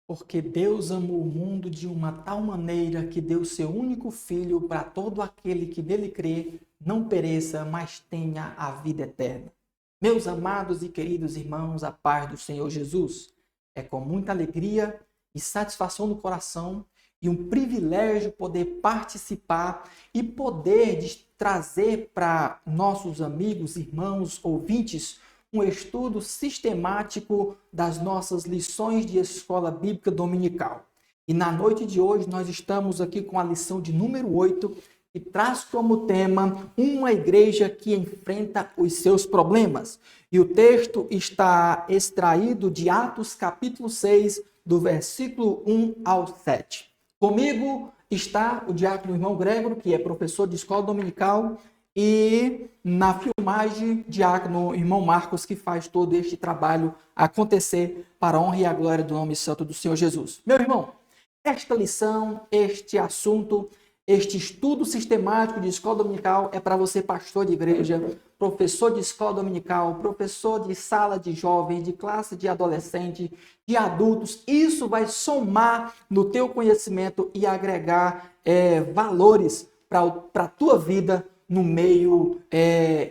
Porque Deus amou o mundo de uma tal maneira que deu seu único filho para todo aquele que nele crê, não pereça, mas tenha a vida eterna. Meus amados e queridos irmãos, a paz do Senhor Jesus, é com muita alegria e satisfação no coração e um privilégio poder participar e poder trazer para nossos amigos, irmãos, ouvintes, um estudo sistemático das nossas lições de escola bíblica dominical. E na noite de hoje nós estamos aqui com a lição de número 8, que traz como tema uma igreja que enfrenta os seus problemas. E o texto está extraído de Atos capítulo 6, do versículo 1 ao 7. Comigo está o diácono irmão Gregório, que é professor de escola dominical, e na filmagem, diácono irmão Marcos, que faz todo este trabalho acontecer para a honra e a glória do nome santo do Senhor Jesus. Meu irmão, esta lição, este assunto, este estudo sistemático de escola dominical é para você, pastor de igreja, professor de escola dominical, professor de sala de jovens, de classe de adolescente, de adultos. Isso vai somar no teu conhecimento e agregar valores para a tua vida no meio,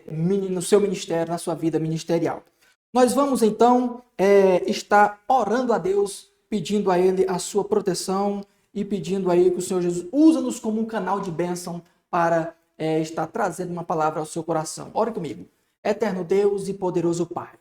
no seu ministério, na sua vida ministerial. Nós vamos então estar orando a Deus, pedindo a Ele a sua proteção e pedindo a Ele que o Senhor Jesus usa-nos como um canal de bênção para estar trazendo uma palavra ao seu coração. Ore comigo. Eterno Deus e poderoso Pai,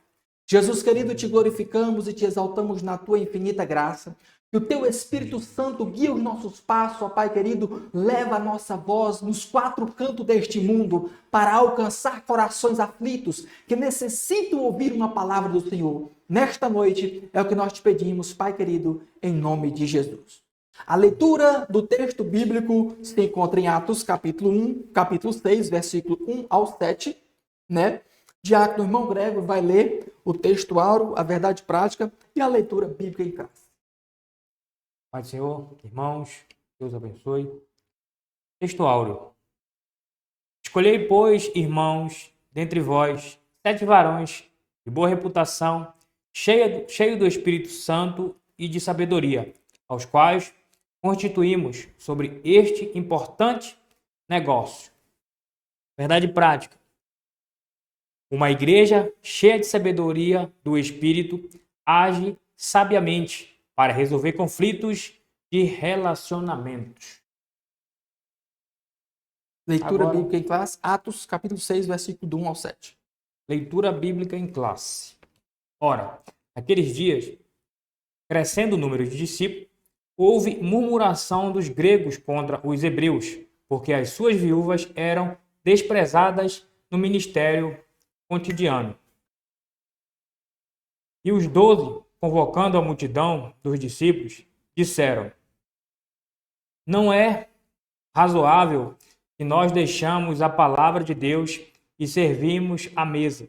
Jesus querido, te glorificamos e te exaltamos na tua infinita graça. Que o teu Espírito Santo guie os nossos passos, ó Pai querido, leva a nossa voz nos quatro cantos deste mundo para alcançar corações aflitos que necessitam ouvir uma palavra do Senhor. Nesta noite é o que nós te pedimos, Pai querido, em nome de Jesus. A leitura do texto bíblico se encontra em Atos capítulo 1, capítulo 6, versículo 1 ao 7, né? Diácono irmão Gregório vai ler o texto áureo, a verdade prática e a leitura bíblica em casa. Pai do Senhor, irmãos, Deus abençoe. Texto áureo. Escolhei, pois, irmãos, dentre vós, 7 varões de boa reputação, cheio do Espírito Santo e de sabedoria, aos quais constituímos sobre este importante negócio. Verdade prática. Uma igreja cheia de sabedoria do Espírito age sabiamente para resolver conflitos de relacionamentos. Leitura Agora, bíblica em classe, Atos capítulo 6, versículo do 1 ao 7. leitura bíblica em classe. Ora, naqueles dias, crescendo o número de discípulos, houve murmuração dos gregos contra os hebreus, porque as suas viúvas eram desprezadas no ministério cotidiano. E os 12, convocando a multidão dos discípulos, disseram: não é razoável que nós deixamos a palavra de Deus e servimos à mesa.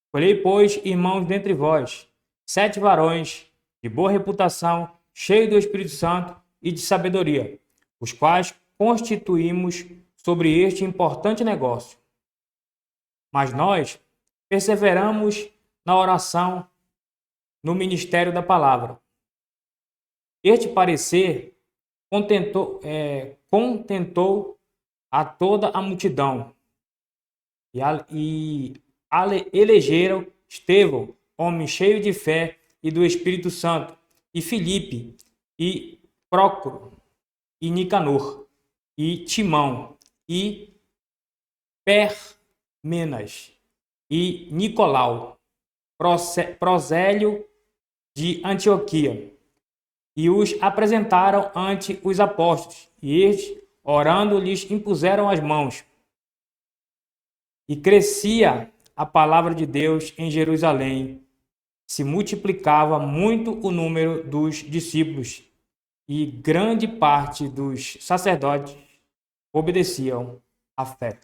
Escolhei, pois, irmãos dentre vós, 7 varões de boa reputação, cheios do Espírito Santo e de sabedoria, os quais constituímos sobre este importante negócio. Mas nós perseveramos na oração, no ministério da palavra. Este parecer contentou a toda a multidão e elegeram Estevão, homem cheio de fé e do Espírito Santo, e Filipe, e Prócoro, e Nicanor, e Timão, e Parmenas, e Nicolau, prosélio de Antioquia, e os apresentaram ante os apóstolos, e estes, orando, lhes impuseram as mãos. E crescia a palavra de Deus em Jerusalém, se multiplicava muito o número dos discípulos, e grande parte dos sacerdotes obedeciam à fé.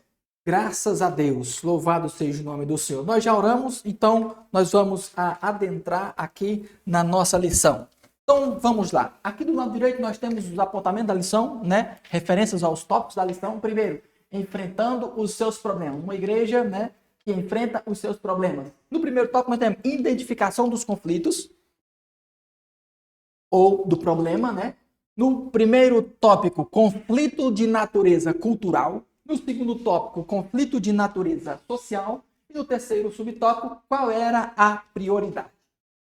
Graças a Deus, louvado seja o nome do Senhor. Nós já oramos, então nós vamos adentrar aqui na nossa lição. Então vamos lá. Aqui do lado direito nós temos os apontamentos da lição, né? Referências aos tópicos da lição. Primeiro, enfrentando os seus problemas. Uma igreja, né, que enfrenta os seus problemas. No primeiro tópico nós temos identificação dos conflitos. ou do problema, né? No primeiro tópico, conflito de natureza cultural. No segundo tópico, conflito de natureza social. E no terceiro subtópico, qual era a prioridade.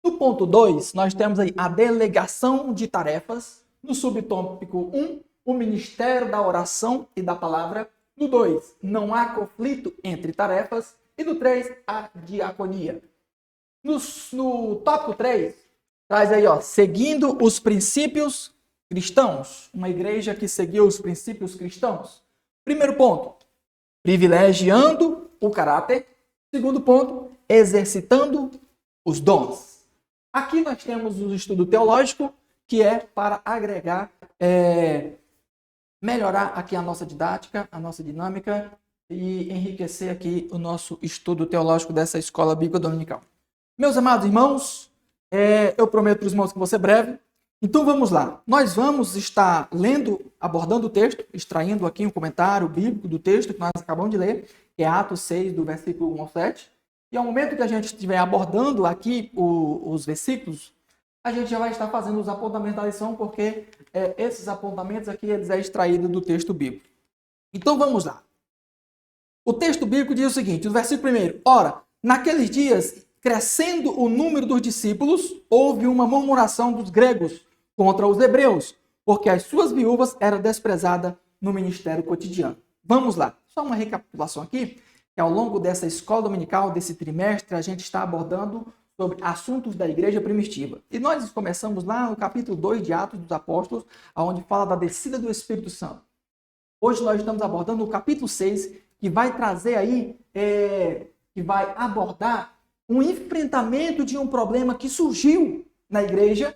No ponto 2, nós temos aí a delegação de tarefas. No subtópico 1, o ministério da oração e da palavra. No 2, não há conflito entre tarefas. E no 3, a diaconia. No tópico 3, traz aí, ó, seguindo os princípios cristãos. Uma igreja que seguiu os princípios cristãos. Primeiro ponto, privilegiando o caráter. Segundo ponto, exercitando os dons. Aqui nós temos o estudo teológico, que é para agregar, melhorar aqui a nossa didática, a nossa dinâmica e enriquecer aqui o nosso estudo teológico dessa escola bíblica dominical. Meus amados irmãos, eu prometo para os irmãos que vou ser breve. Então vamos lá. Nós vamos estar lendo, abordando o texto, extraindo aqui um comentário bíblico do texto que nós acabamos de ler, que é Atos 6, do versículo 1 ao 7. E ao momento que a gente estiver abordando aqui os versículos, a gente já vai estar fazendo os apontamentos da lição, porque esses apontamentos aqui eles é extraído do texto bíblico. Então vamos lá. O texto bíblico diz o seguinte, no versículo 1, ora, naqueles dias, crescendo o número dos discípulos, houve uma murmuração dos gregos contra os hebreus, porque as suas viúvas eram desprezadas no ministério cotidiano. Vamos lá, só uma recapitulação aqui, que ao longo dessa escola dominical, desse trimestre, a gente está abordando sobre assuntos da igreja primitiva. E nós começamos lá no capítulo 2 de Atos dos Apóstolos, onde fala da descida do Espírito Santo. Hoje nós estamos abordando o capítulo 6, que vai trazer aí, que vai abordar um enfrentamento de um problema que surgiu na igreja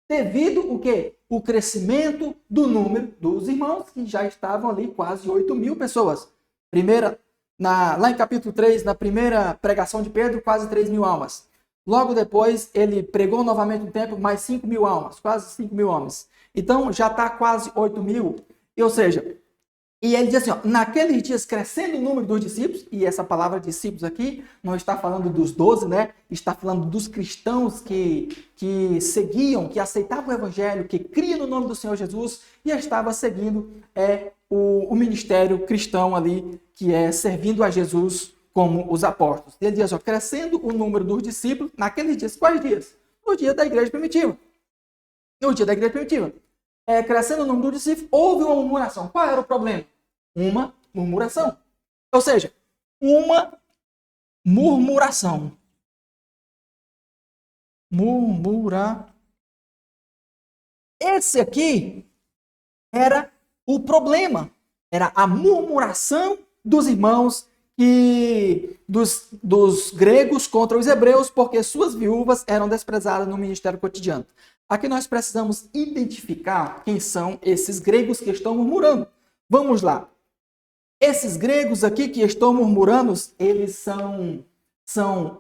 devido o quê? O crescimento do número dos irmãos, que já estavam ali quase 8.000 pessoas. Lá em capítulo 3, na primeira pregação de Pedro, quase 3.000 almas. Logo depois, ele pregou novamente um tempo, mais 5.000 almas, quase 5.000 homens. Então, já está quase 8.000. Ou seja, e ele diz assim, ó, naqueles dias crescendo o número dos discípulos, e essa palavra discípulos aqui não está falando dos 12, né? Está falando dos cristãos que seguiam, que aceitavam o evangelho, que criam no nome do Senhor Jesus e estava seguindo o ministério cristão ali, que é servindo a Jesus como os apóstolos. Ele diz, ó, crescendo o número dos discípulos, naqueles dias, quais dias? No dia da igreja primitiva. No dia da igreja primitiva. Crescendo o número dos discípulos, houve uma murmuração. Qual era o problema? Uma murmuração. Ou seja, uma murmuração. Esse aqui era o problema. Era a murmuração dos irmãos dos gregos contra os hebreus, porque suas viúvas eram desprezadas no ministério cotidiano. Aqui nós precisamos identificar quem são esses gregos que estão murmurando. Vamos lá. Esses gregos aqui que estão murmurando, eles são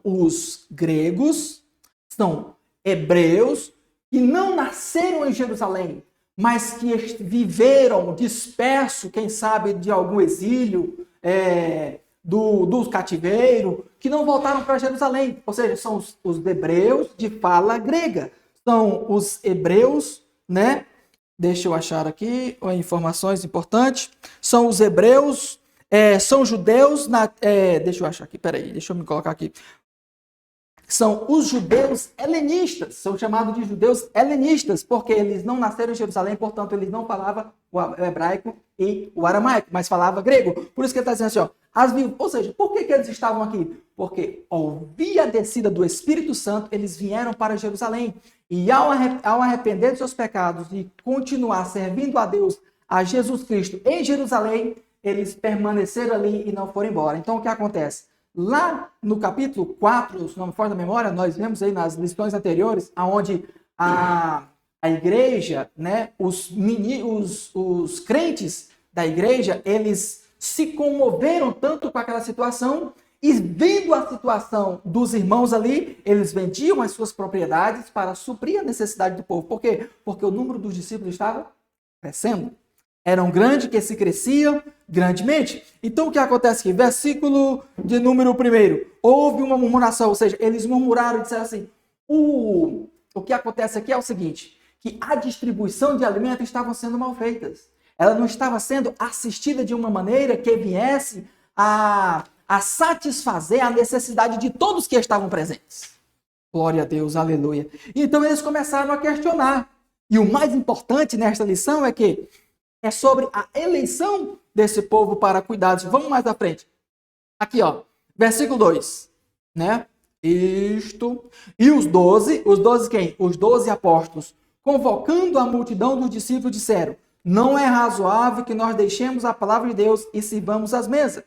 os gregos, são hebreus, que não nasceram em Jerusalém, mas que viveram disperso, quem sabe, de algum exílio, do cativeiro, que não voltaram para Jerusalém. Ou seja, são os hebreus de fala grega. São os hebreus, né? Deixa eu achar aqui informações importantes. São os hebreus, são judeus, deixa eu achar aqui, peraí, deixa eu me colocar aqui. São os judeus helenistas, são chamados de judeus helenistas, porque eles não nasceram em Jerusalém, portanto, eles não falavam o hebraico e o aramaico, mas falavam grego. Por isso que ele está dizendo assim, ó, ou seja, por que eles estavam aqui? Porque ao vir a descida do Espírito Santo, eles vieram para Jerusalém. E ao arrepender dos seus pecados e continuar servindo a Deus, a Jesus Cristo em Jerusalém, eles permaneceram ali e não foram embora. Então, o que acontece? Lá no capítulo 4, se não me falha a memória, nós vemos aí nas lições anteriores, onde a igreja, né, os crentes da igreja, eles se comoveram tanto com aquela situação e vendo a situação dos irmãos ali, eles vendiam as suas propriedades para suprir a necessidade do povo. Por quê? Porque o número dos discípulos estava crescendo. Eram grandes que se cresciam grandemente. Então, o que acontece aqui? Versículo de número 1. Houve uma murmuração, ou seja, eles murmuraram e disseram assim, o que acontece aqui é o seguinte, que a distribuição de alimentos estava sendo mal feita. Ela não estava sendo assistida de uma maneira que viesse a satisfazer a necessidade de todos que estavam presentes. Glória a Deus, aleluia. Então eles começaram a questionar. E o mais importante nesta lição é que é sobre a eleição desse povo para cuidados. Vamos mais à frente. Aqui, ó, versículo 2, né? Isto. E os 12 quem? Os 12 apóstolos, convocando a multidão dos discípulos, disseram: não é razoável que nós deixemos a palavra de Deus e sirvamos as mesas.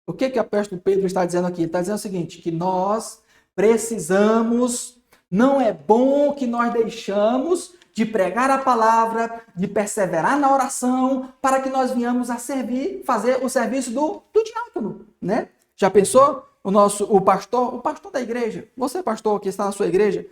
O que o apóstolo Pedro está dizendo aqui? Ele está dizendo o seguinte, que nós precisamos, não é bom que nós deixamos de pregar a palavra, de perseverar na oração, para que nós venhamos a servir, fazer o serviço do diácono, né? Já pensou? O pastor da igreja, você pastor que está na sua igreja,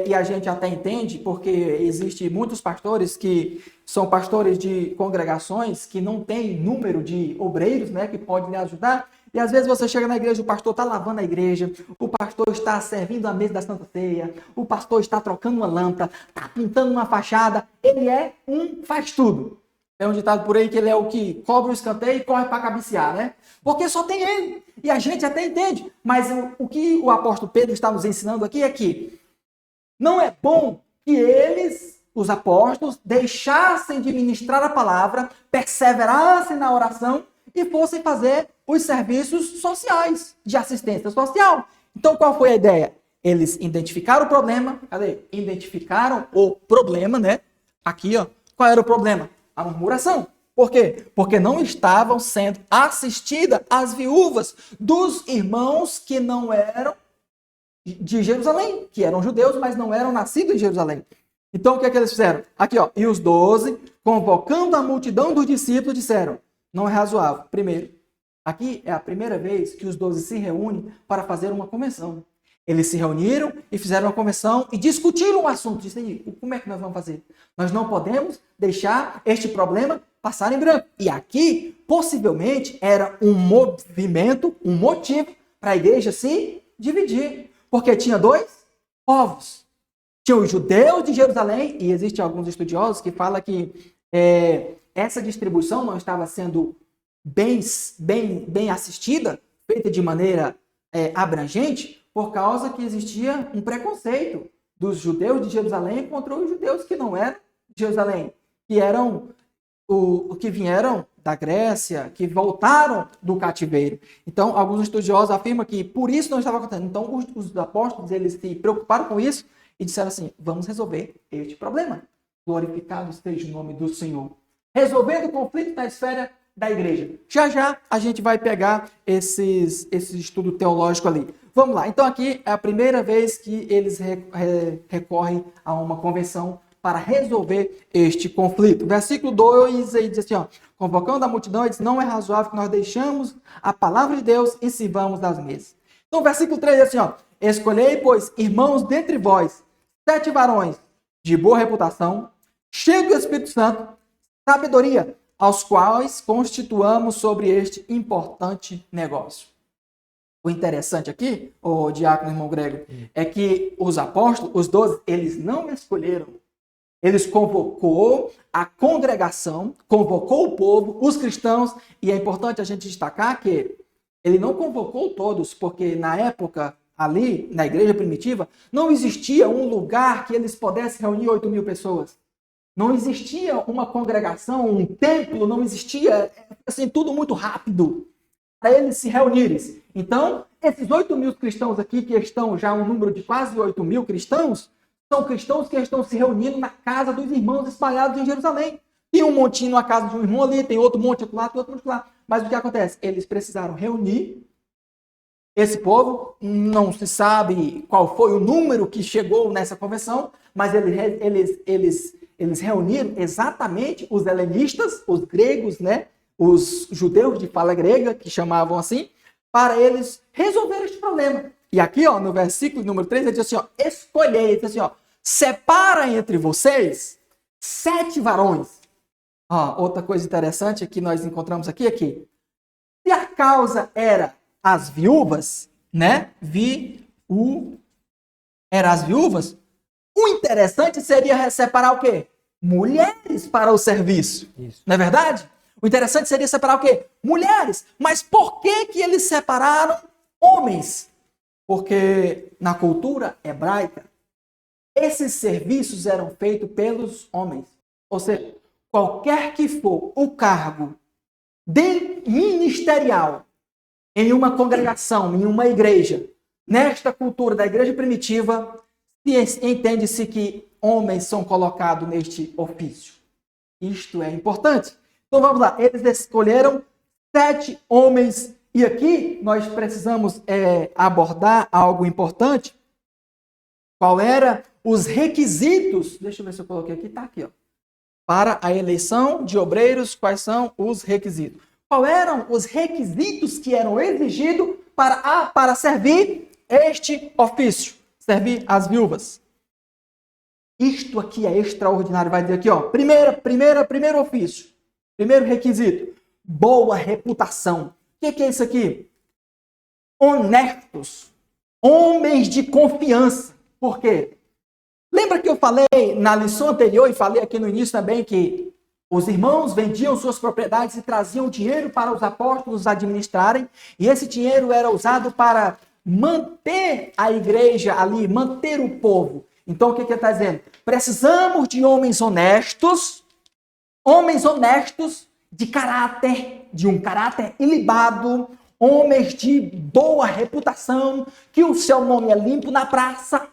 e a gente até entende, porque existem muitos pastores que são pastores de congregações que não têm número de obreiros, né, que podem lhe ajudar. E às vezes você chega na igreja, o pastor está lavando a igreja, o pastor está servindo a mesa da Santa Ceia, o pastor está trocando uma lâmpada, está pintando uma fachada. Ele é um faz-tudo. É um ditado por aí que ele é o que cobra o escanteio e corre para cabecear, né? Porque só tem ele. E a gente até entende. Mas o que o apóstolo Pedro está nos ensinando aqui é que não é bom que eles, os apóstolos, deixassem de ministrar a palavra, perseverassem na oração e fossem fazer os serviços sociais, de assistência social. Então, qual foi a ideia? Eles identificaram o problema. Cadê? Identificaram o problema, né? Aqui, ó. Qual era o problema? A murmuração. Por quê? Porque não estavam sendo assistidas as viúvas dos irmãos que não eram de Jerusalém, que eram judeus, mas não eram nascidos em Jerusalém. Então, o que é que eles fizeram? Aqui, ó. E os 12, convocando a multidão dos discípulos, disseram: não é razoável. Primeiro, aqui é a primeira vez que os 12 se reúnem para fazer uma convenção. Eles se reuniram e fizeram uma convenção e discutiram o assunto. Disseram: como é que nós vamos fazer? Nós não podemos deixar este problema passar em branco. E aqui, possivelmente, era um movimento, um motivo para a igreja se dividir. Porque tinha dois povos. Tinha os judeus de Jerusalém, e existem alguns estudiosos que falam que essa distribuição não estava sendo bem assistida, feita de maneira abrangente, por causa que existia um preconceito dos judeus de Jerusalém contra os judeus que não eram de Jerusalém, que eram que vieram da Grécia, que voltaram do cativeiro. Então, alguns estudiosos afirmam que por isso não estava acontecendo. Então, os apóstolos, eles se preocuparam com isso e disseram assim: vamos resolver este problema. Glorificado seja o nome do Senhor. Resolvendo o conflito na esfera da igreja. Já a gente vai pegar esse estudo teológico ali. Vamos lá. Então, aqui é a primeira vez que eles recorrem a uma convenção para resolver este conflito. Versículo 2, aí diz assim, ó: convocando a multidão, ele diz: não é razoável que nós deixamos a palavra de Deus e sirvamos das mesas. Então, versículo 3 diz assim, ó: escolhei, pois, irmãos dentre vós, 7 varões de boa reputação, cheios do Espírito Santo, sabedoria, aos quais constituamos sobre este importante negócio. O interessante aqui, o diácono irmão Grego, é que os apóstolos, os 12, eles não escolheram. Eles convocou a congregação, convocou o povo, os cristãos, e é importante a gente destacar que ele não convocou todos, porque na época, ali, na igreja primitiva, não existia um lugar que eles pudessem reunir 8.000 pessoas. Não existia uma congregação, um templo, não existia, assim, tudo muito rápido para eles se reunirem. Então, esses 8.000 cristãos aqui, que estão já um número de quase 8.000 cristãos, são cristãos que estão se reunindo na casa dos irmãos espalhados em Jerusalém. Tem um montinho na casa de um irmão ali, tem outro monte lá, tem outro monte lá. Mas o que acontece? Eles precisaram reunir esse povo. Não se sabe qual foi o número que chegou nessa convenção, mas eles reuniram exatamente os helenistas, os gregos, né? Os judeus de fala grega, que chamavam assim, para eles resolverem este problema. E aqui, ó, no versículo número 3, ele diz assim, ó: escolhei, ele diz assim, ó: separa entre vocês 7 varões. Ó, outra coisa interessante que nós encontramos aqui é que, se a causa era as viúvas, né? Era as viúvas, O interessante seria separar o quê? Mulheres para o serviço. Isso. Não é verdade? O interessante seria separar o quê? Mulheres. Mas por que que eles separaram homens? Porque na cultura hebraica, esses serviços eram feitos pelos homens. Ou seja, qualquer que for o cargo ministerial em uma congregação, em uma igreja, nesta cultura da igreja primitiva, entende-se que homens são colocados neste ofício. Isto é importante. Então vamos lá, eles escolheram 7 homens, e aqui nós precisamos abordar algo importante. Qual eram os requisitos? Deixa eu ver se eu coloquei aqui, está aqui, ó. Para a eleição de obreiros, quais são os requisitos? Quais eram os requisitos que eram exigidos para servir este ofício? Servir as viúvas. Isto aqui é extraordinário. Vai dizer aqui, ó. Primeiro ofício. Primeiro requisito. Boa reputação. O que é isso aqui? Honestos. Homens de confiança. Por quê? Lembra que eu falei na lição anterior e falei aqui no início também que os irmãos vendiam suas propriedades e traziam dinheiro para os apóstolos administrarem, e esse dinheiro era usado para manter a igreja ali, manter o povo. Então o que ele está dizendo? Precisamos de homens honestos de um caráter ilibado, homens de boa reputação, que o seu nome é limpo na praça,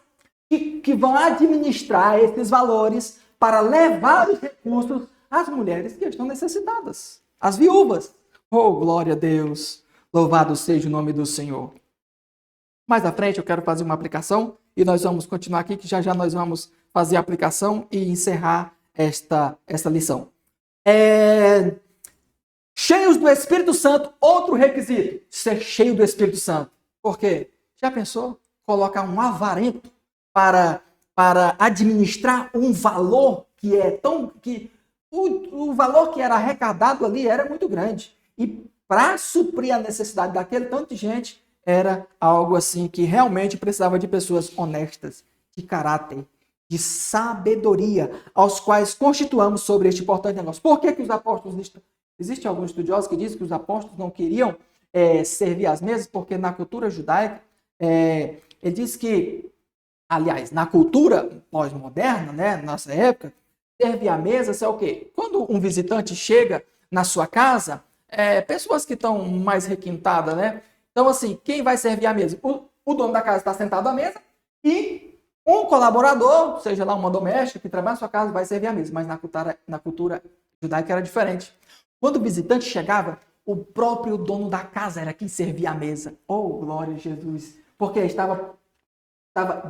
que vão administrar esses valores para levar os recursos às mulheres que estão necessitadas, as viúvas. Oh, glória a Deus! Louvado seja o nome do Senhor. Mais à frente eu quero fazer uma aplicação e nós vamos continuar aqui, que já nós vamos fazer a aplicação e encerrar esta lição. Cheios do Espírito Santo, outro requisito, ser cheio do Espírito Santo. Por quê? Já pensou? Colocar um avarento para administrar um valor que é tão... O valor que era arrecadado ali era muito grande. E para suprir a necessidade daquele tanto de gente, era algo assim que realmente precisava de pessoas honestas, de caráter, de sabedoria, aos quais constituamos sobre este importante negócio. Por que os apóstolos... Existem alguns estudiosos que dizem que os apóstolos não queriam servir às mesas, porque na cultura judaica, ele diz que, aliás, na cultura pós-moderna, né, nossa época, servir à mesa é o quê? Quando um visitante chega na sua casa, pessoas que estão mais requintadas, né? Então, assim, quem vai servir à mesa? O dono da casa está sentado à mesa e um colaborador, seja lá uma doméstica que trabalha na sua casa, vai servir à mesa. Mas na cultura judaica era diferente. Quando o visitante chegava, o próprio dono da casa era quem servia à mesa. Oh, glória a Jesus! Porque estava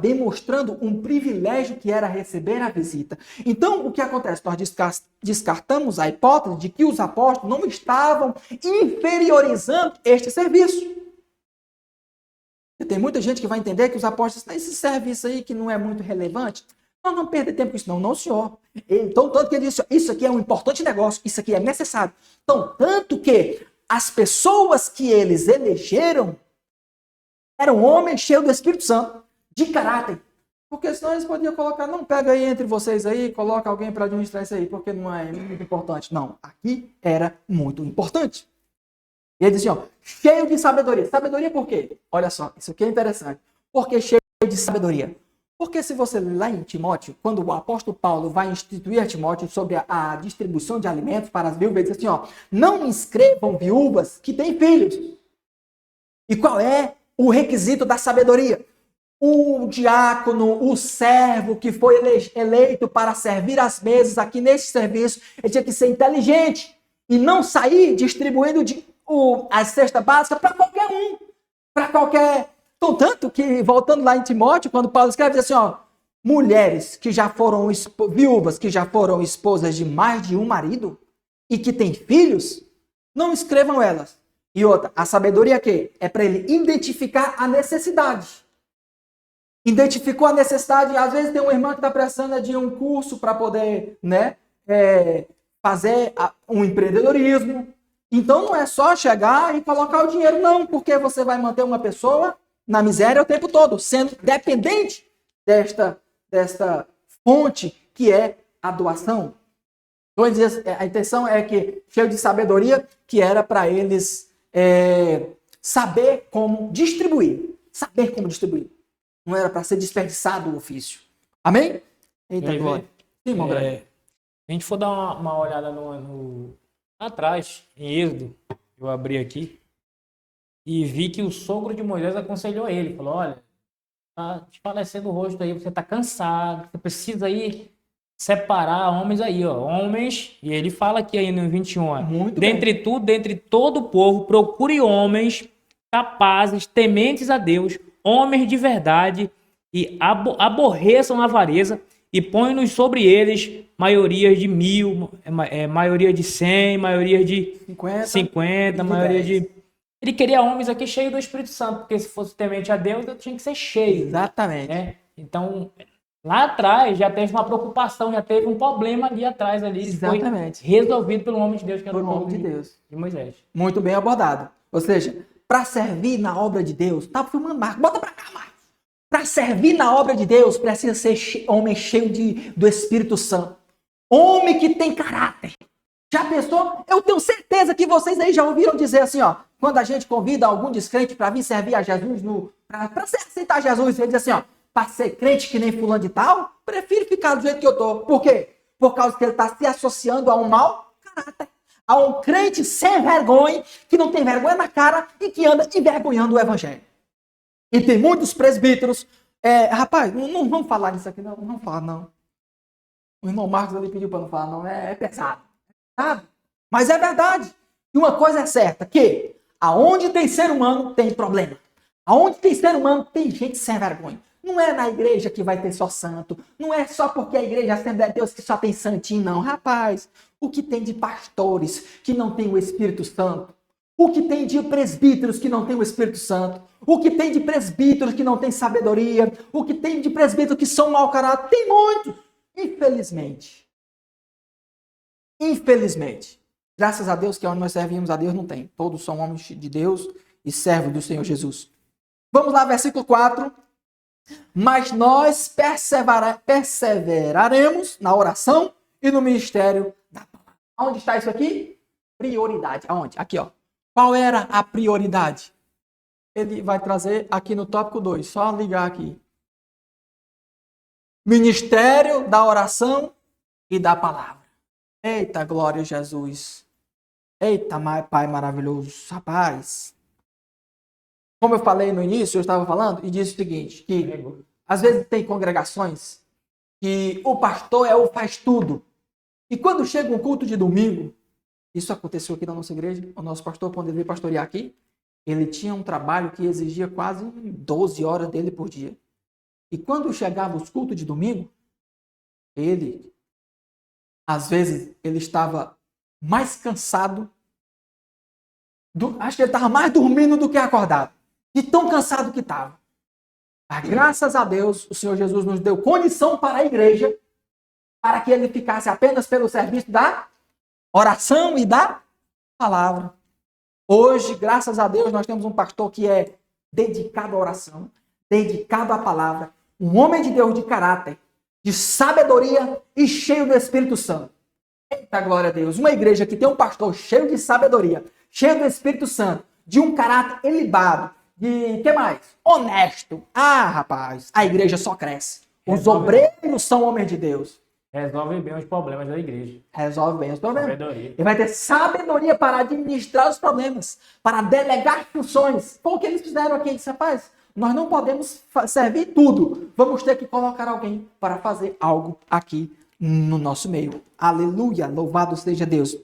demonstrando um privilégio que era receber a visita. Então, o que acontece? Nós descartamos a hipótese de que os apóstolos não estavam inferiorizando este serviço. E tem muita gente que vai entender que os apóstolos, esse serviço aí que não é muito relevante, nós não perder tempo com isso. Não, senhor. Então, tanto que ele disse, isso aqui é um importante negócio, isso aqui é necessário. Então, tanto que as pessoas que eles elegeram eram homens cheios do Espírito Santo, de caráter. Porque senão eles podiam colocar, não, pega aí entre vocês aí, coloca alguém para administrar isso aí, porque não é muito importante. Não, aqui era muito importante. E ele dizia, ó, cheio de sabedoria. Sabedoria por quê? Olha só, isso aqui é interessante. Por que cheio de sabedoria? Porque se você ler lá em Timóteo, quando o apóstolo Paulo vai instituir a Timóteo sobre a distribuição de alimentos para as viúvas, ele diz assim, ó, não inscrevam viúvas que têm filhos. E qual é o requisito da sabedoria? O diácono, o servo que foi eleito para servir as mesas aqui nesse serviço, ele tinha que ser inteligente e não sair distribuindo a cesta básica para qualquer um, para qualquer... Então, tanto que, voltando lá em Timóteo, quando Paulo escreve, diz assim, ó, mulheres que já foram viúvas, que já foram esposas de mais de um marido e que têm filhos, não escrevam elas. E outra, a sabedoria é para ele identificar a necessidade. Identificou a necessidade, às vezes tem uma irmã que está precisando de um curso para poder, né, fazer um empreendedorismo. Então não é só chegar e colocar o dinheiro, não, porque você vai manter uma pessoa na miséria o tempo todo, sendo dependente desta desta fonte que é a doação. Então, a intenção é que, cheio de sabedoria, que era para eles saber como distribuir. Saber como distribuir. Não era para ser desperdiçado o ofício. Amém? Eita, glória. Sim, irmão Grande. Se a gente for dar uma olhada atrás, em Êxodo, eu abri aqui, e vi que o sogro de Moisés aconselhou ele. Falou, olha, tá desfalecendo o rosto aí, você tá cansado, você precisa aí separar homens aí, ó. Homens, e ele fala aqui aí no 21, ó. Dentre todo o povo, procure homens capazes, tementes a Deus, homens de verdade, e aborreçam a avareza, e põe-nos sobre eles maiorias de 1000, maioria de 100, maioria de 50 maioria de... Ele queria homens aqui cheios do Espírito Santo, porque se fosse temente a Deus, eu tinha que ser cheio. Exatamente. Né? Então, lá atrás já teve uma preocupação, já teve um problema ali atrás, ali, que foi resolvido pelo homem de Deus, que era o nome de Deus, de Moisés. Muito bem abordado. Ou seja, para servir na obra de Deus, tá filmando, Marcos, bota para cá, Marcos. Para servir na obra de Deus, precisa ser homem cheio do Espírito Santo. Homem que tem caráter. Já pensou? Eu tenho certeza que vocês aí já ouviram dizer assim, ó, quando a gente convida algum descrente para vir servir a Jesus, para aceitar Jesus, ele diz assim, ó, para ser crente que nem fulano de tal, prefiro ficar do jeito que eu tô. Por quê? Por causa que ele está se associando a um mau caráter. A um crente sem vergonha, que não tem vergonha na cara e que anda envergonhando o evangelho. E tem muitos presbíteros. Rapaz, não vamos falar disso aqui, não. Não fala, não. O irmão Marcos ali pediu para não falar, não. É pesado. Sabe? Mas é verdade. E uma coisa é certa, que aonde tem ser humano, tem problema. Aonde tem ser humano, tem gente sem vergonha. Não é na igreja que vai ter só santo. Não é só porque a igreja Assembleia de Deus que só tem santinho, não. Rapaz, o que tem de pastores que não tem o Espírito Santo? O que tem de presbíteros que não tem o Espírito Santo? O que tem de presbíteros que não tem sabedoria? O que tem de presbíteros que são mau caráter? Tem muitos. Infelizmente. Infelizmente. Graças a Deus que onde nós servimos a Deus não tem. Todos são homens de Deus e servos do Senhor Jesus. Vamos lá, versículo 4. Mas nós perseveraremos na oração e no ministério da palavra. Onde está isso aqui? Prioridade. Aonde? Aqui, ó. Qual era a prioridade? Ele vai trazer aqui no tópico 2. Só ligar aqui. Ministério da oração e da palavra. Eita, glória a Jesus. Eita, Pai maravilhoso. Rapaz. Como eu falei no início, eu estava falando e disse o seguinte, que às vezes tem congregações que o pastor é o faz tudo. E quando chega um culto de domingo, isso aconteceu aqui na nossa igreja, o nosso pastor, quando ele veio pastorear aqui, ele tinha um trabalho que exigia quase 12 horas dele por dia. E quando chegava os cultos de domingo, às vezes, ele estava mais cansado, acho que ele estava mais dormindo do que acordado, de tão cansado que estava. Mas graças a Deus, o Senhor Jesus nos deu condição para a igreja, para que ele ficasse apenas pelo serviço da oração e da palavra. Hoje, graças a Deus, nós temos um pastor que é dedicado à oração, dedicado à palavra, um homem de Deus de caráter, de sabedoria e cheio do Espírito Santo. Eita, glória a Deus. Uma igreja que tem um pastor cheio de sabedoria, cheio do Espírito Santo, de um caráter elevado, de, que mais? Honesto. Ah, rapaz, a igreja só cresce. Os obreiros são homens de Deus. Resolve bem os problemas da igreja. Resolve bem os problemas. Sabedoria. Ele vai ter sabedoria para administrar os problemas, para delegar funções. Foi o que eles fizeram aqui. Ele disse, rapaz, nós não podemos servir tudo. Vamos ter que colocar alguém para fazer algo aqui no nosso meio. Aleluia, louvado seja Deus.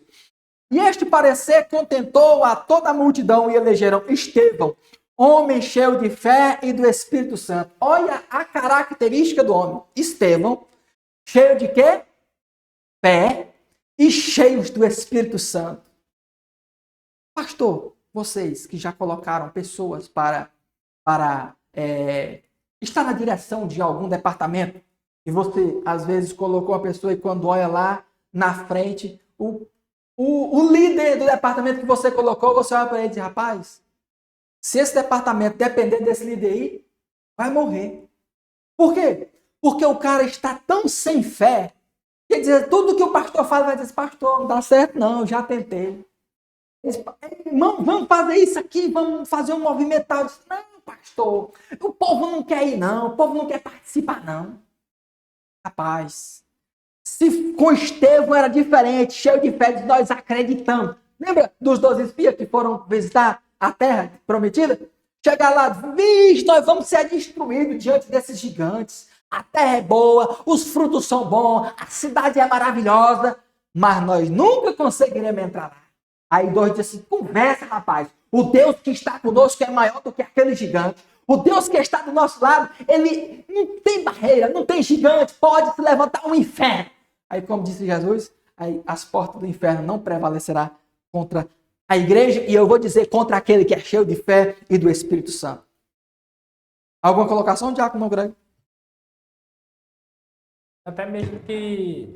E este parecer contentou a toda a multidão e elegeram Estevão, homem cheio de fé e do Espírito Santo. Olha a característica do homem. Estevão, cheio de quê? Fé e cheios do Espírito Santo. Pastor, vocês que já colocaram pessoas para estar na direção de algum departamento, e você, às vezes, colocou a pessoa e quando olha lá na frente, o líder do departamento que você colocou, você olha para ele e diz, rapaz, se esse departamento depender desse líder aí, vai morrer. Por quê? Porque o cara está tão sem fé. Quer dizer, tudo que o pastor fala, vai dizer, pastor, não dá certo não, já tentei. Irmão, vamos fazer isso aqui, vamos fazer um movimento tal. Não, pastor, o povo não quer ir não, o povo não quer participar não. Rapaz, se com Estevão era diferente, cheio de fé, nós acreditamos. Lembra dos 12 espias que foram visitar a terra prometida? Chegar lá, vixe, nós vamos ser destruídos diante desses gigantes. A terra é boa, os frutos são bons, a cidade é maravilhosa, mas nós nunca conseguiremos entrar lá. Aí dois dizem assim, conversa, rapaz. O Deus que está conosco é maior do que aquele gigante. O Deus que está do nosso lado, ele não tem barreira, não tem gigante, pode se levantar um inferno. Aí, como disse Jesus, aí as portas do inferno não prevalecerá contra a igreja, e eu vou dizer contra aquele que é cheio de fé e do Espírito Santo. Alguma colocação, Diácono Greg? Até mesmo que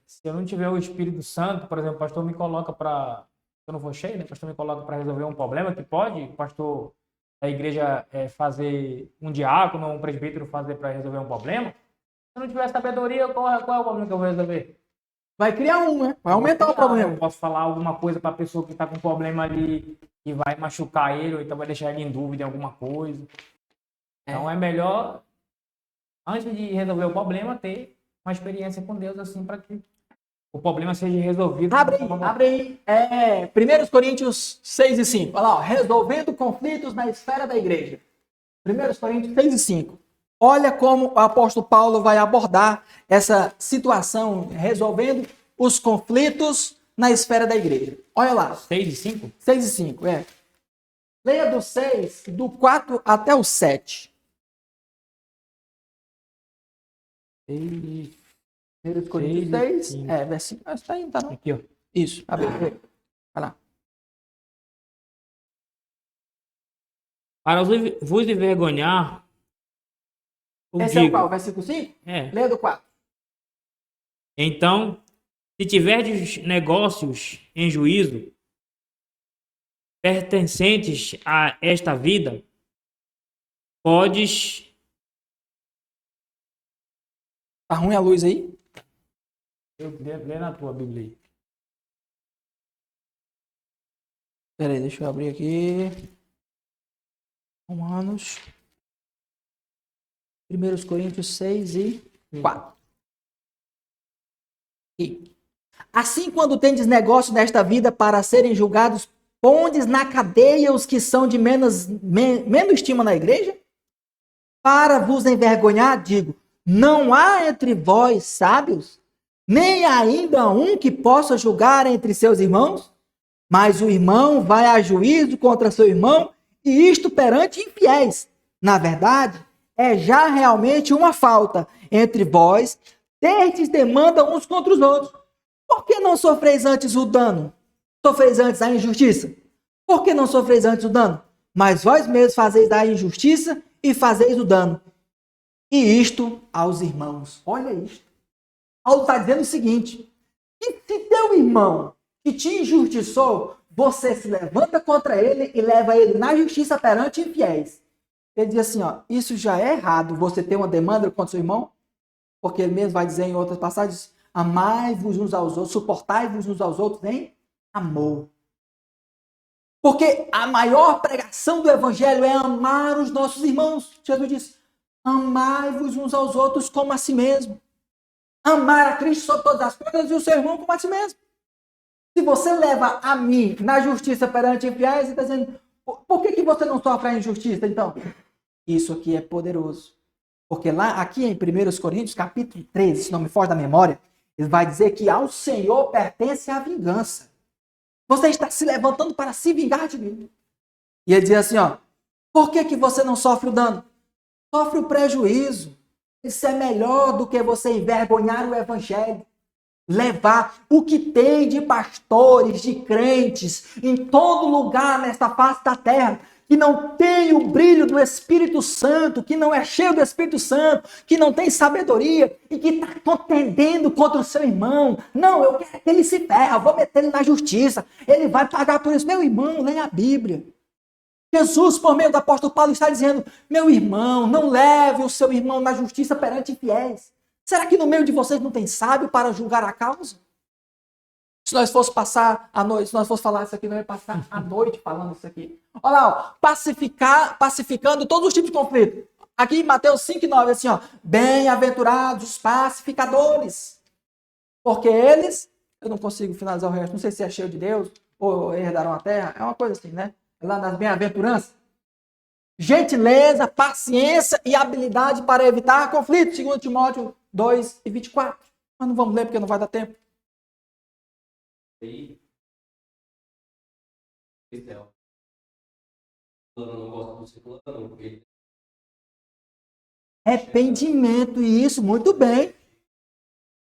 se eu não tiver o Espírito Santo, por exemplo, o pastor me coloca para... Se eu não for cheio, né? O pastor me coloca para resolver um problema que pode o pastor da igreja fazer, um diácono, um presbítero fazer para resolver um problema. Se eu não tiver sabedoria, qual é o problema que eu vou resolver? Vai criar um, né? Vai aumentar o problema. Eu posso falar alguma coisa para a pessoa que está com problema ali e vai machucar ele, ou então vai deixar ele em dúvida em alguma coisa. Então é melhor, antes de resolver o problema, ter uma experiência com Deus, assim, para que o problema seja resolvido. Abre aí. 1 Coríntios 6 e 5. Olha lá, ó, resolvendo conflitos na esfera da igreja. 1 Coríntios 6 e 5. Olha como o apóstolo Paulo vai abordar essa situação, resolvendo os conflitos na esfera da igreja. Olha lá. 6 e 5? 6 e 5, é. Leia do 6, do 4 até o 7. 1 Coríntios 6, versículo. Está aí, tá não? Aqui, ó. Isso, abre. Vai lá. Para vos envergonhar, Esse é o qual? Versículo 5? Leia do 4. Então, se tiverdes negócios em juízo, pertencentes a esta vida, podes... Tá ruim a luz aí? Lê na tua Bíblia aí. Peraí, deixa eu abrir aqui. Romanos. 1 Coríntios 6 e 4. E, assim, quando tendes negócio nesta vida para serem julgados, pondes na cadeia os que são de menos estima na igreja? Para vos envergonhar, digo, não há entre vós sábios, nem ainda um que possa julgar entre seus irmãos? Mas o irmão vai a juízo contra seu irmão, e isto perante infiéis. Na verdade, é já realmente uma falta entre vós, terdes demanda uns contra os outros. Por que não sofreis antes o dano? Sofreis antes a injustiça? Por que não sofreis antes o dano? Mas vós mesmos fazeis a injustiça e fazeis o dano. E isto aos irmãos. Olha isto. Paulo está dizendo o seguinte, que se teu irmão que te injustiçou, você se levanta contra ele e leva ele na justiça perante infiéis. Ele diz assim, ó, isso já é errado, você ter uma demanda contra seu irmão, porque ele mesmo vai dizer em outras passagens, amai-vos uns aos outros, suportai-vos uns aos outros em amor. Porque a maior pregação do evangelho é amar os nossos irmãos. Jesus disse, amai-vos uns aos outros como a si mesmo. Amar a Cristo sobre todas as coisas e o seu irmão como a si mesmo. Se você leva a mim na justiça perante infiéis, está dizendo, por que você não sofre a injustiça, então? Isso aqui é poderoso. Porque lá, aqui em 1 Coríntios, capítulo 13, se não me foge da memória, ele vai dizer que ao Senhor pertence a vingança. Você está se levantando para se vingar de mim. E ele diz assim, ó, por que você não sofre o dano? Sofre o prejuízo. Isso é melhor do que você envergonhar o evangelho. Levar o que tem de pastores, de crentes, em todo lugar nesta face da terra, que não tem o brilho do Espírito Santo, que não é cheio do Espírito Santo, que não tem sabedoria e que está contendendo contra o seu irmão. Não, eu quero que ele se ferre, eu vou meter ele na justiça, ele vai pagar por isso. Meu irmão, leia a Bíblia. Jesus, por meio do apóstolo Paulo, está dizendo: meu irmão, não leve o seu irmão na justiça perante infiéis. Será que no meio de vocês não tem sábio para julgar a causa? Se nós fosse passar a noite, se nós fosse falar isso aqui, nós ia passar a noite falando isso aqui. Olha lá, ó, pacificando todos os tipos de conflito. Aqui em Mateus 5:9, assim, ó, bem-aventurados os pacificadores, porque eles, eu não consigo finalizar o resto, não sei se é cheio de Deus, ou herdarão a terra, é uma coisa assim, né? Lá nas bem-aventuranças. Gentileza, paciência e habilidade para evitar conflitos, 2 Timóteo 2:24. Mas não vamos ler porque não vai dar tempo. Aí, não gosta do ciclano, porque Arrependimento, isso, muito bem.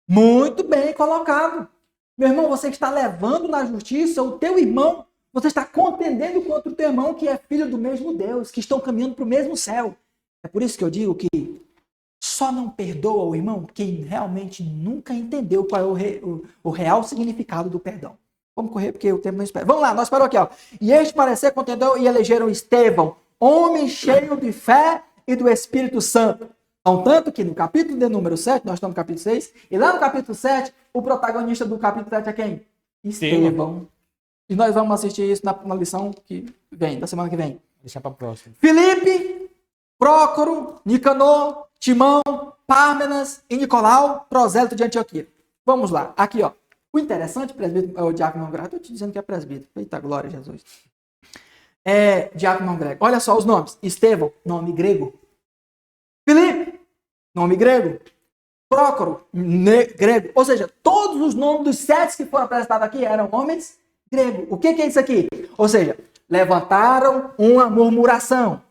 Muito bem colocado. Meu irmão, você está levando na justiça o teu irmão, você está contendendo contra o teu irmão que é filho do mesmo Deus, que estão caminhando para o mesmo céu. É por isso que eu digo que só não perdoa o irmão quem realmente nunca entendeu qual é o real significado do perdão. Vamos correr porque o tempo não espera. Vamos lá, nós paramos aqui, ó. E este parecer contendeu e elegeram Estevão, homem cheio de fé e do Espírito Santo. Então, tanto que no capítulo de número 7, nós estamos no capítulo 6, e lá no capítulo 7, o protagonista do capítulo 7 é quem? Estevão. E nós vamos assistir isso na lição que vem, da semana que vem. Deixa para próxima. Filipe, Prócoro, Nicanor, Timão, Pármenas e Nicolau, prosélito de Antioquia. Vamos lá, aqui ó. O interessante, presbítero, é o diácono grego. Estou te dizendo que é presbítero. Eita, glória a Jesus. Diácono grego. Olha só os nomes. Estevão, nome grego. Filipe, nome grego. Prócoro, grego. Ou seja, todos os nomes dos 7 que foram apresentados aqui eram homens gregos. O que é isso aqui? Ou seja, levantaram uma murmuração.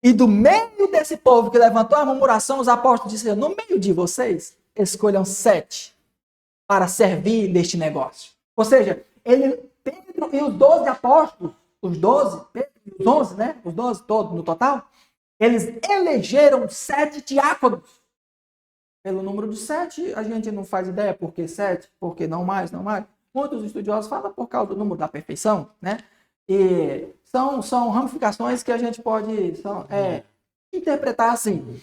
E do meio desse povo que levantou a murmuração, os apóstolos disseram: no meio de vocês, escolham 7 para servir neste negócio. Ou seja, Pedro e os 12 apóstolos, os 12, Pedro e os 11, né? Os 12 todos no total, eles elegeram 7 diáconos. Pelo número de 7, a gente não faz ideia por que 7, por que não mais. Muitos estudiosos falam por causa do número da perfeição, né? E são ramificações que a gente pode interpretar assim.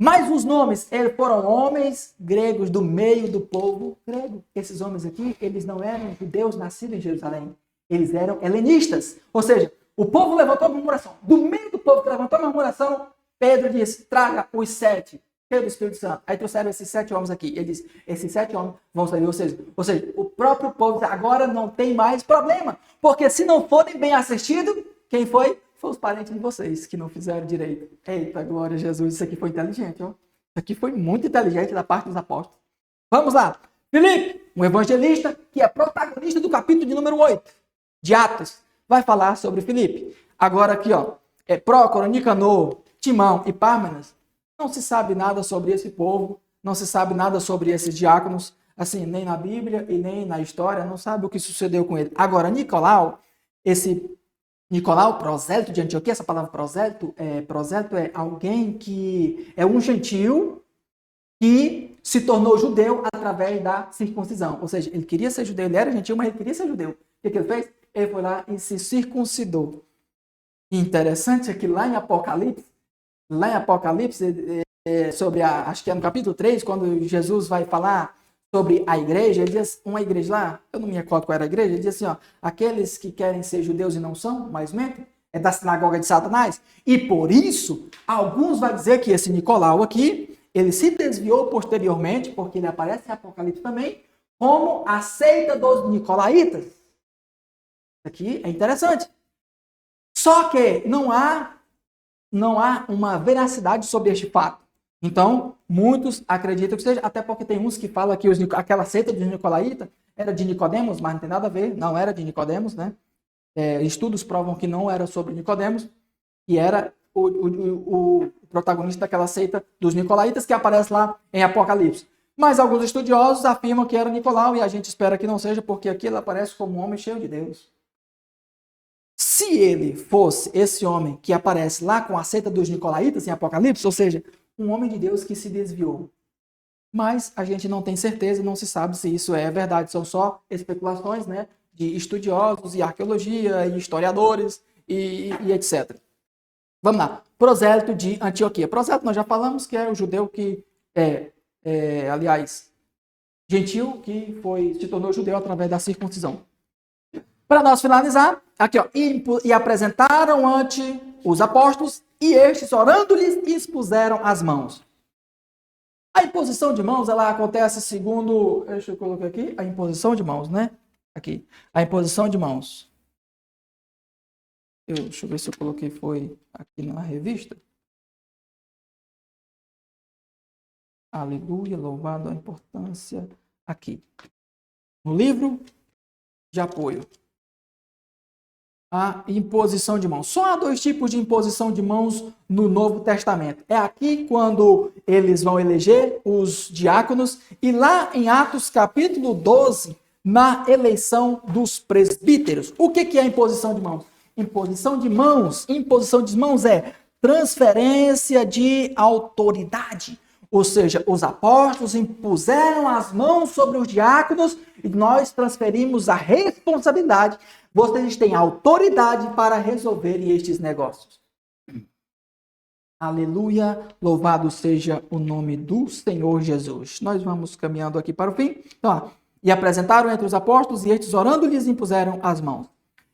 Mas os nomes, eles foram homens gregos do meio do povo grego. Esses homens aqui, eles não eram judeus nascidos em Jerusalém. Eles eram helenistas. Ou seja, o povo levantou a murmuração. Do meio do povo que levantou a murmuração, Pedro disse: traga os 7, cheio do Espírito Santo. Aí trouxeram esses 7 homens aqui. Ele disse: esses 7 homens vão sair. Ou seja, o próprio povo disse: agora não tem mais problema. Porque se não forem bem assistidos, quem foi? Foi os parentes de vocês que não fizeram direito. Eita, glória a Jesus, isso aqui foi inteligente, ó. Isso aqui foi muito inteligente da parte dos apóstolos. Vamos lá. Filipe, um evangelista que é protagonista do capítulo de número 8 de Atos, vai falar sobre Filipe. Agora aqui, ó, Prócoro, Nicanor, Timão e Pármenas, não se sabe nada sobre esse povo, não se sabe nada sobre esses diáconos, assim, nem na Bíblia e nem na história, não sabe o que sucedeu com ele. Agora, Nicolau, prosélito de Antioquia, essa palavra prosélito é alguém que é um gentil que se tornou judeu através da circuncisão. Ou seja, ele queria ser judeu, ele era gentil, mas ele queria ser judeu. O que ele fez? Ele foi lá e se circuncidou. Interessante é que lá em Apocalipse, sobre acho que é no capítulo 3, quando Jesus vai falar sobre a igreja, ele diz, uma igreja lá, eu não me recordo qual era a igreja, ele diz assim, ó, aqueles que querem ser judeus e não são, mas mentem, é da sinagoga de Satanás, e por isso, alguns vão dizer que esse Nicolau aqui, ele se desviou posteriormente, porque ele aparece em Apocalipse também, como a seita dos nicolaítas. Isso aqui é interessante. Só que não há uma veracidade sobre este fato. Então, muitos acreditam que seja, até porque tem uns que falam que aquela seita dos nicolaítas era de Nicodemos, mas não tem nada a ver, não era de Nicodemos, né? Estudos provam que não era sobre Nicodemos, que era o protagonista daquela seita dos nicolaítas que aparece lá em Apocalipse. Mas alguns estudiosos afirmam que era Nicolau, e a gente espera que não seja, porque aqui ele aparece como um homem cheio de Deus. Se ele fosse esse homem que aparece lá com a seita dos nicolaítas em Apocalipse, ou seja, um homem de Deus que se desviou. Mas a gente não tem certeza, não se sabe se isso é verdade. São só especulações, né, de estudiosos e arqueologia e historiadores e etc. Vamos lá. Prosélito de Antioquia. Prosélito nós já falamos que é o judeu que aliás, gentil que se tornou judeu através da circuncisão. Para nós finalizar, aqui ó, e apresentaram ante os apóstolos, e estes, orando-lhes, expuseram as mãos. A imposição de mãos, ela acontece segundo, deixa eu colocar aqui, a imposição de mãos, né? Aqui, a imposição de mãos. Deixa eu ver se eu coloquei, foi aqui na revista. Aleluia, louvado a importância. Aqui, no livro de apoio. A imposição de mãos. Só há 2 tipos de imposição de mãos no Novo Testamento. É aqui quando eles vão eleger os diáconos e lá em Atos capítulo 12, na eleição dos presbíteros. O que é a imposição de mãos? Imposição de mãos é transferência de autoridade. Ou seja, os apóstolos impuseram as mãos sobre os diáconos e nós transferimos a responsabilidade. Vocês têm autoridade para resolverem estes negócios. Aleluia, louvado seja o nome do Senhor Jesus. Nós vamos caminhando aqui para o fim. Então, e apresentaram entre os apóstolos, e estes orando-lhes impuseram as mãos.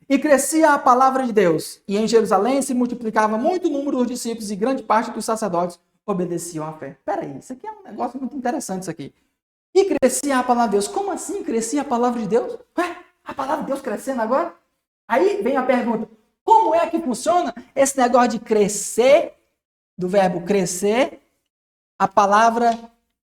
E crescia a palavra de Deus, e em Jerusalém se multiplicava muito o número dos discípulos, e grande parte dos sacerdotes obedeciam à fé. Peraí, isso aqui é um negócio muito interessante, isso aqui. E crescia a palavra de Deus. Como assim crescia a palavra de Deus? Ué, a palavra de Deus crescendo agora? Aí vem a pergunta, como é que funciona esse negócio de crescer, do verbo crescer, a palavra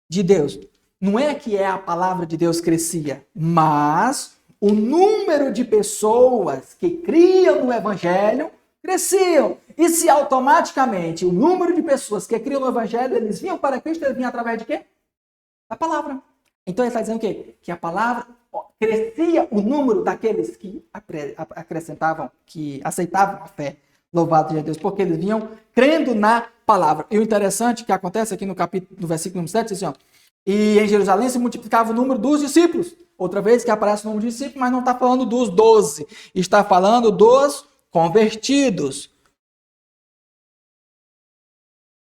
de Deus? Não é que a palavra de Deus crescia, mas o número de pessoas que criam no Evangelho cresciam. E se automaticamente o número de pessoas que criam no Evangelho, eles vinham para Cristo, eles vinham através de quê? Da palavra. Então ele está dizendo o quê? Que a palavra crescia o número daqueles que acrescentavam, que aceitavam a fé. Louvado seja Deus, porque eles vinham crendo na palavra. E o interessante que acontece aqui no versículo 7, diz assim, ó, e em Jerusalém se multiplicava o número dos discípulos. Outra vez que aparece o número de discípulos, mas não está falando dos 12, está falando dos convertidos.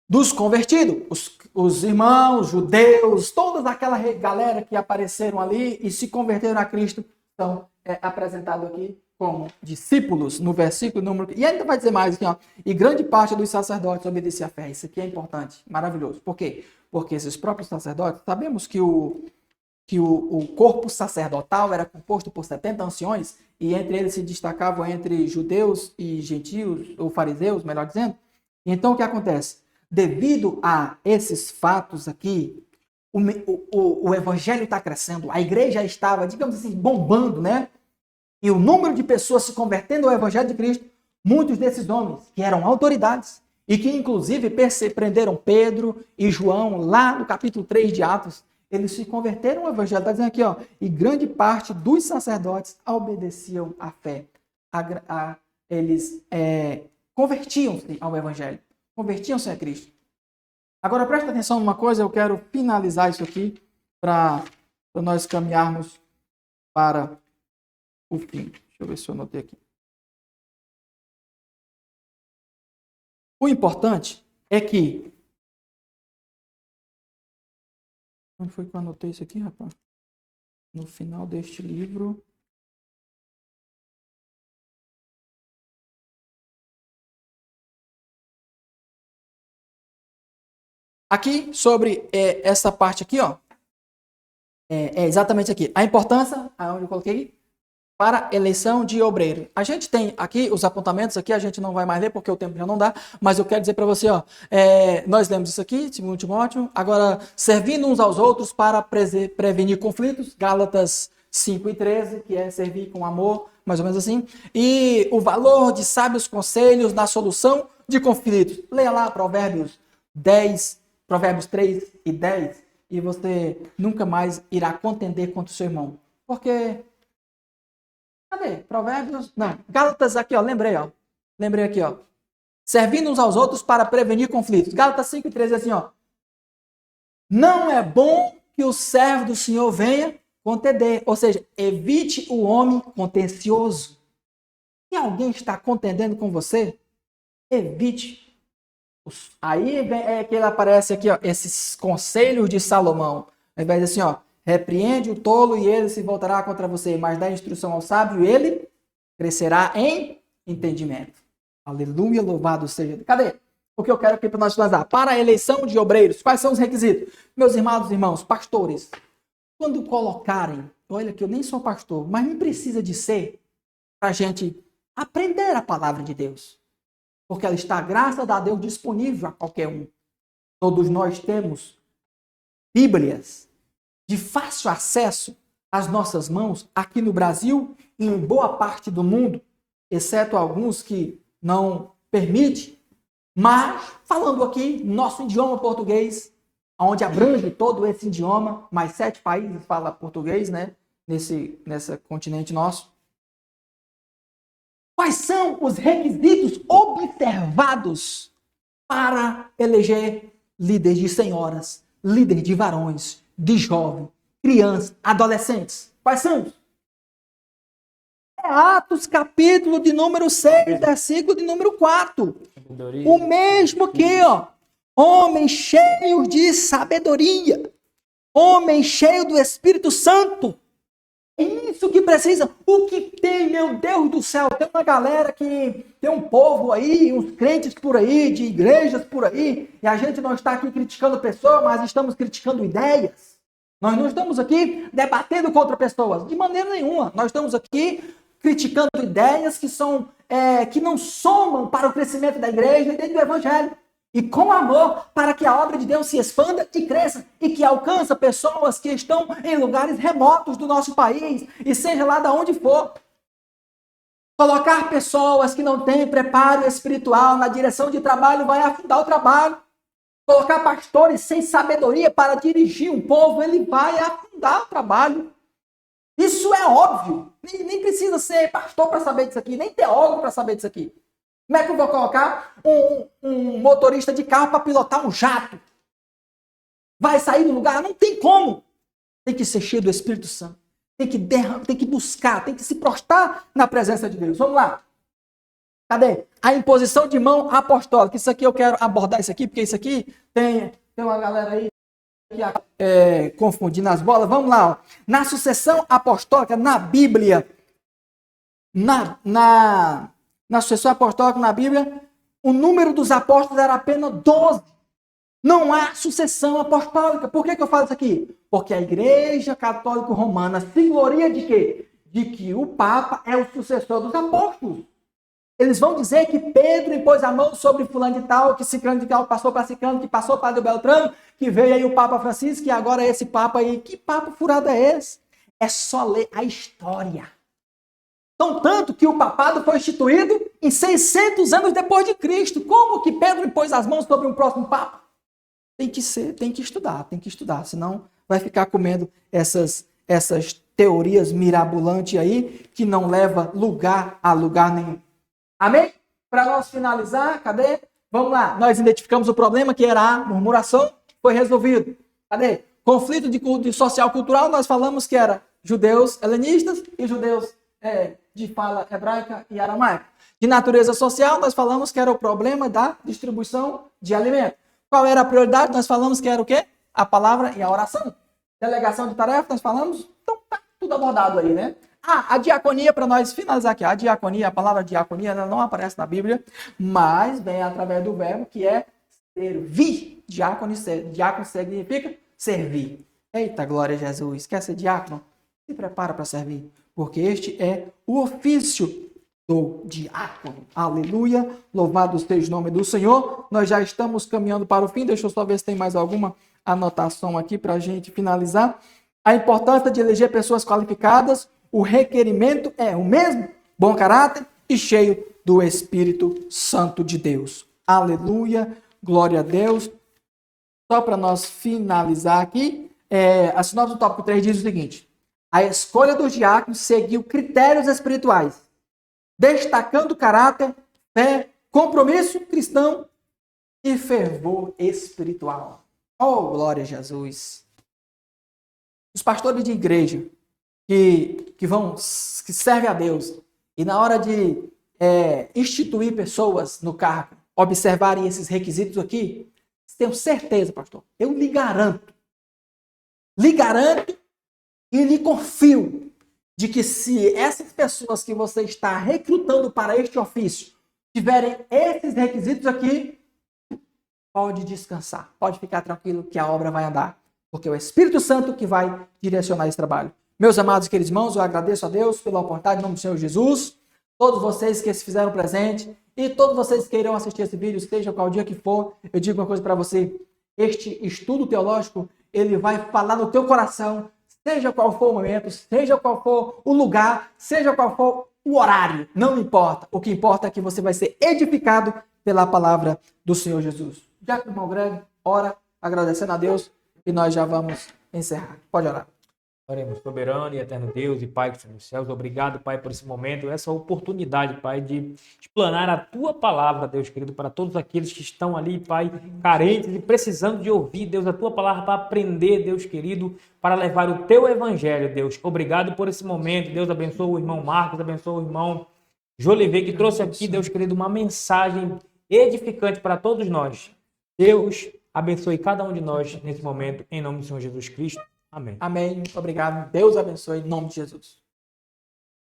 Dos convertidos, os irmãos, judeus, toda aquela galera que apareceram ali e se converteram a Cristo, são apresentados aqui como discípulos, no versículo número... E ainda vai dizer mais aqui, ó, e grande parte dos sacerdotes obedecia à fé. Isso aqui é importante, maravilhoso. Por quê? Porque esses próprios sacerdotes, sabemos que o corpo sacerdotal era composto por 70 anciões, e entre eles se destacavam entre judeus e gentios, ou fariseus, melhor dizendo. Então, o que acontece? Devido a esses fatos aqui, o evangelho está crescendo, a igreja estava, digamos assim, bombando, né? E o número de pessoas se convertendo ao evangelho de Cristo, muitos desses homens que eram autoridades e que inclusive prenderam Pedro e João lá no capítulo 3 de Atos, eles se converteram ao evangelho. Está dizendo aqui, ó, e grande parte dos sacerdotes obedeciam à fé. Eles convertiam-se ao evangelho. Convertiam-se a Cristo. Agora presta atenção numa coisa, eu quero finalizar isso aqui para nós caminharmos para o fim. Deixa eu ver se eu anotei aqui. O importante é que... Onde foi que eu anotei isso aqui, rapaz? No final deste livro... Aqui, sobre essa parte aqui, ó, é exatamente aqui. A importância, aonde eu coloquei, para eleição de obreiro. A gente tem aqui os apontamentos, aqui a gente não vai mais ler porque o tempo já não dá, mas eu quero dizer para você, ó, nós lemos isso aqui, 2 Timóteo, agora, servindo uns aos outros para prevenir conflitos, Gálatas 5:13, que é servir com amor, mais ou menos assim, e o valor de sábios conselhos na solução de conflitos. Leia lá Provérbios 3 e 10, e você nunca mais irá contender contra o seu irmão. Porque... Cadê? Provérbios... Não, Gálatas aqui, ó, lembrei aqui, ó. Servindo uns aos outros para prevenir conflitos. Gálatas 5:13 assim, ó. Não é bom que o servo do Senhor venha contender. Ou seja, evite o homem contencioso. Se alguém está contendendo com você, evite. Aí é que ele aparece aqui, ó, esses conselhos de Salomão. Aí vai dizer assim, ó, repreende o tolo e ele se voltará contra você, mas dá instrução ao sábio e ele crescerá em entendimento. Aleluia, louvado seja. Cadê? O que eu quero aqui para nós finalizar. Para a eleição de obreiros, quais são os requisitos? Meus irmãos e irmãos, pastores, quando colocarem, olha que eu nem sou pastor, mas não precisa de ser para a gente aprender a palavra de Deus. Porque ela está, graças a Deus, disponível a qualquer um. Todos nós temos Bíblias de fácil acesso às nossas mãos, aqui no Brasil e em boa parte do mundo, exceto alguns que não permitem. Mas, falando aqui, nosso idioma português, onde abrange todo esse idioma, mais 7 países falam português, né? Nesse continente nosso. Quais são os requisitos observados para eleger líderes de senhoras, líderes de varões, de jovens, crianças, adolescentes? Quais são? É Atos, capítulo de número 6, versículo de número 4. O mesmo que, ó, homens cheios de sabedoria, homens cheios do Espírito Santo. É isso que precisa. O que tem, meu Deus do céu? Tem uma galera que tem um povo aí, uns crentes por aí, de igrejas por aí, e a gente não está aqui criticando pessoas, mas estamos criticando ideias. Nós não estamos aqui debatendo contra pessoas, de maneira nenhuma. Nós estamos aqui criticando ideias que não somam para o crescimento da igreja e do evangelho. E com amor, para que a obra de Deus se expanda e cresça, e que alcance pessoas que estão em lugares remotos do nosso país, e seja lá de onde for. Colocar pessoas que não têm preparo espiritual na direção de trabalho vai afundar o trabalho. Colocar pastores sem sabedoria para dirigir um povo, ele vai afundar o trabalho. Isso é óbvio. Nem precisa ser pastor para saber disso aqui, nem teólogo para saber disso aqui. Como é que eu vou colocar um motorista de carro para pilotar um jato? Vai sair do lugar? Não tem como. Tem que ser cheio do Espírito Santo. Tem que buscar, tem que se prostrar na presença de Deus. Vamos lá. Cadê? A imposição de mão apostólica. Isso aqui eu quero abordar isso aqui, porque isso aqui tem uma galera aí que confundindo as bolas. Vamos lá. Ó. Na sucessão apostólica, na Bíblia, na sucessão apostólica na Bíblia, o número dos apóstolos era apenas 12. Não há sucessão apostólica. Por que eu falo isso aqui? Porque a Igreja Católica Romana se gloria de quê? De que o Papa é o sucessor dos apóstolos. Eles vão dizer que Pedro impôs a mão sobre fulano de tal, que ciclano de tal passou para ciclano, que passou para o Beltrano, que veio aí o Papa Francisco, e agora é esse Papa aí. Que papo furado é esse? É só ler a história. Então, tanto que o papado foi instituído em 600 anos depois de Cristo. Como que Pedro impôs as mãos sobre um próximo papa? Tem que estudar, senão vai ficar comendo essas teorias mirabolantes aí, que não leva lugar a lugar nenhum. Amém? Para nós finalizar, cadê? Vamos lá, nós identificamos o problema, que era a murmuração, foi resolvido. Cadê? Conflito de social-cultural, nós falamos que era judeus helenistas e judeus de fala hebraica e aramaica. De natureza social, nós falamos que era o problema da distribuição de alimento. Qual era a prioridade? Nós falamos que era o quê? A palavra e a oração. Delegação de tarefa, nós falamos? Então tá tudo abordado aí, né? A diaconia, para nós finalizar aqui. A palavra diaconia, ela não aparece na Bíblia, mas vem através do verbo que é servir. Diácono significa servir. Eita, glória a Jesus. Quer ser diácono? Se prepara para servir, porque este é o ofício do diácono. Aleluia. Louvado seja o nome do Senhor. Nós já estamos caminhando para o fim. Deixa eu só ver se tem mais alguma anotação aqui para a gente finalizar. A importância de eleger pessoas qualificadas. O requerimento é o mesmo. Bom caráter e cheio do Espírito Santo de Deus. Aleluia. Glória a Deus. Só para nós finalizar aqui, a sinopse do tópico 3 diz o seguinte: a escolha dos diáconos seguiu critérios espirituais, destacando caráter, fé, compromisso cristão e fervor espiritual. Oh, glória a Jesus! Os pastores de igreja que servem a Deus e na hora de instituir pessoas no cargo, observarem esses requisitos aqui, tenho certeza, pastor, eu lhe garanto e lhe confio de que se essas pessoas que você está recrutando para este ofício tiverem esses requisitos aqui, pode descansar, pode ficar tranquilo que a obra vai andar, porque é o Espírito Santo que vai direcionar esse trabalho. Meus amados e queridos irmãos, eu agradeço a Deus pela oportunidade, em nome do Senhor Jesus, todos vocês que se fizeram presente e todos vocês que irão assistir esse vídeo, seja qual dia que for, eu digo uma coisa para você, este estudo teológico, ele vai falar no teu coração, seja qual for o momento, seja qual for o lugar, seja qual for o horário, não importa. O que importa é que você vai ser edificado pela palavra do Senhor Jesus. Já que o irmão Greg ora, agradecendo a Deus, e nós já vamos encerrar. Pode orar. Oremos, soberano e eterno Deus e Pai que está nos céus, obrigado, Pai, por esse momento, essa oportunidade, Pai, de explanar a Tua palavra, Deus querido, para todos aqueles que estão ali, Pai, carentes e precisando de ouvir, Deus, a Tua palavra para aprender, Deus querido, para levar o Teu evangelho, Deus. Obrigado por esse momento, Deus abençoe o irmão Marcos, abençoe o irmão Jolivet, que trouxe aqui, Deus querido, uma mensagem edificante para todos nós. Deus abençoe cada um de nós nesse momento, em nome do Senhor Jesus Cristo. Amém. Amém. Muito obrigado. Deus abençoe em nome de Jesus.